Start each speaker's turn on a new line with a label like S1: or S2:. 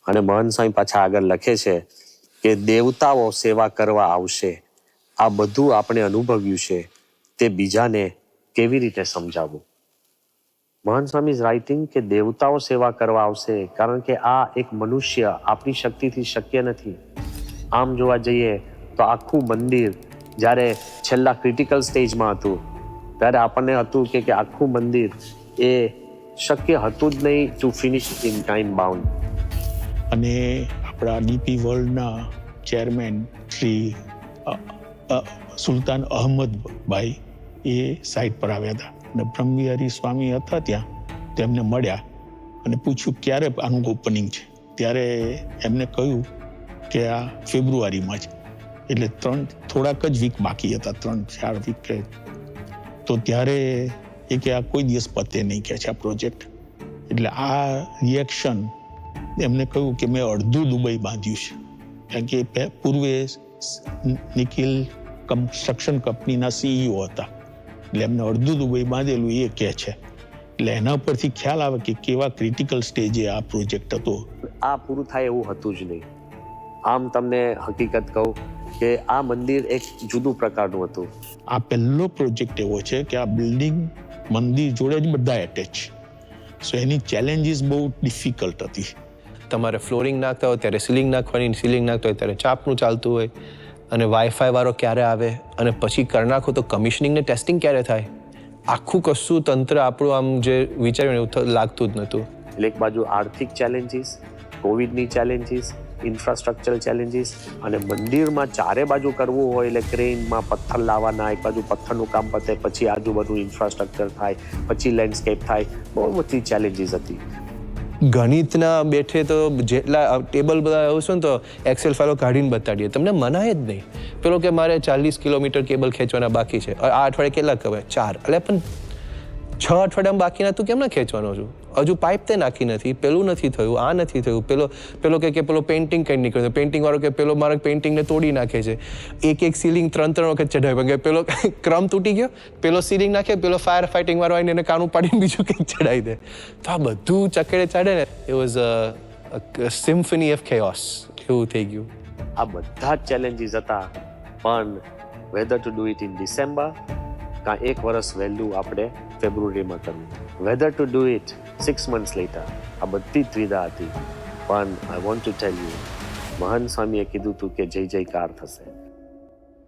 S1: અને મહંત સ્વામી પાછા આગળ લખે છે કે દેવતાઓ સેવા કરવા આવશે. આ બધું આપણે અનુભવ્યું છે, તે બીજાને કેવી રીતે સમજાવવું? મહંત સ્વામી ઇઝ રાઇટિંગ કે દેવતાઓ સેવા કરવા આવશે, કારણ કે આ એક મનુષ્ય આપણી શક્તિથી શક્ય નથી. આમ જોવા જઈએ તો આખું મંદિર જ્યારે છેલ્લા ક્રિટિકલ સ્ટેજમાં હતું ત્યારે આપણને હતું કે આખું મંદિર એ શક્ય હતું જ નહીં two finish in time bound.
S2: અને આપણા ડીપી વર્લ્ડના ચેરમેન શ્રી સુલતાન અહમદભાઈ એ સાઇટ પર આવ્યા હતા અને બ્રહ્મવિહારી સ્વામી હતા ત્યાં, તેમને મળ્યા અને પૂછ્યું ક્યારે આનું ઓપનિંગ છે. ત્યારે એમને કહ્યું કે આ ફેબ્રુઆરીમાં જ, એટલે થોડાક જ વીક બાકી હતા, 3-4 વીક. તો ત્યારે એ કે આ કોઈ દિવસ પતે નહીં કે છે આ પ્રોજેક્ટ. એટલે આ રિએક્શન એમને કહ્યું કે મેં અડધું દુબઈ બાંધ્યું છે, કારણ કે પૂર્વે નિખિલ કન્સ્ટ્રક્શન કંપનીના CEO હતા, એટલે એમને અડધું દુબઈ બાંધેલું એ કહે છે. એટલે એના પરથી ખ્યાલ આવે કે કેવા ક્રિટિકલ સ્ટેજે આ પ્રોજેક્ટ હતો.
S1: આ પૂરું થાય એવું હતું જ નહીં. આમ તમને હકીકત કહું કે આ મંદિર એક જુદું પ્રકારનું હતું.
S2: આ પહેલો પ્રોજેક્ટ એવો છે કે આ બિલ્ડિંગ મંદિર જોડે જ બધા એટેચ. સો એની ચેલેન્જીસ બહુ ડિફિકલ્ટ હતી.
S3: તમારે ફ્લોરિંગ નાખતા હોય ત્યારે સીલિંગ નાખવાની, સીલિંગ નાખતા હોય ત્યારે ચાપનું ચાલતું હોય, અને વાઈફાઈ વાળો ક્યારે આવે, અને પછી કરી નાખો તો કમિશનિંગ ને ટેસ્ટિંગ ક્યારે થાય. આખું કશું તંત્ર આપણું આમ જે વિચાર્યું એવું લાગતું જ નહોતું.
S1: એટલે એક બાજુ આર્થિક ચેલેન્જીસ, કોવિડની ચેલેન્જીસ, ઇન્ફ્રાસ્ટ્રક્ચરલ ચેલેન્જીસ, અને મંદિરમાં ચારે બાજુ કરવું હોય એટલે ક્રેનમાં પથ્થર લાવવાના, એક બાજુ પથ્થરનું કામ પતે પછી આજુબાજુ ઇન્ફ્રાસ્ટ્રક્ચર થાય, પછી લેન્ડસ્કેપ થાય, બહુ બધી ચેલેન્જીસ હતી.
S3: ગણિતના બેઠે તો જેટલા ટેબલ બધા આવશે ને તો એક્સેલ ફાઇલો કાઢીને બતાડીએ, તમને મનાય જ નહીં. પેલો કે મારે 40 કિલોમીટર કેબલ ખેંચવાના બાકી છે, આ અઠવાડિયે કેટલા કહેવાય 4, એટલે પણ 6 અઠવાડિયામાં બાકીના તું કેમ ના ખેંચવાનો છું? હજુ પાઇપ તે નાખી નથી, પેલું નથી થયું, આ નથી થયું, પેલો કે પેલો પેઇન્ટિંગ કંઈ નીકળ્યું, પેઇન્ટિંગ વાળો કે પેલો મારા પેઇન્ટિંગને તોડી નાખે છે, એક સીલિંગ 3 વખત ચઢાવ્યું, કે પેલો ક્રમ તૂટી ગયો, પેલો સીલિંગ નાખે, પેલો ફાયર ફાઇટિંગ વાળો આવીને એને કાનું પાડીને બીજું કંઈક ચડાવી દે. તો આ બધું ચકેડે ચાડે ને, it was a symphony of chaos એવું થઈ ગયું.
S1: આ બધા જ ચેલેન્જીસ હતા, પણ whether to do it in December કાં 1 વર્ષ વહેલું આપણે ફેબ્રુઆરીમાં કરવું, whether to do it 6 months later, આ બધી જ દ્વિધા હતી. પણ I want to tell you, મહંત સ્વામીએ કીધું હતું કે જય જયકાર થશે.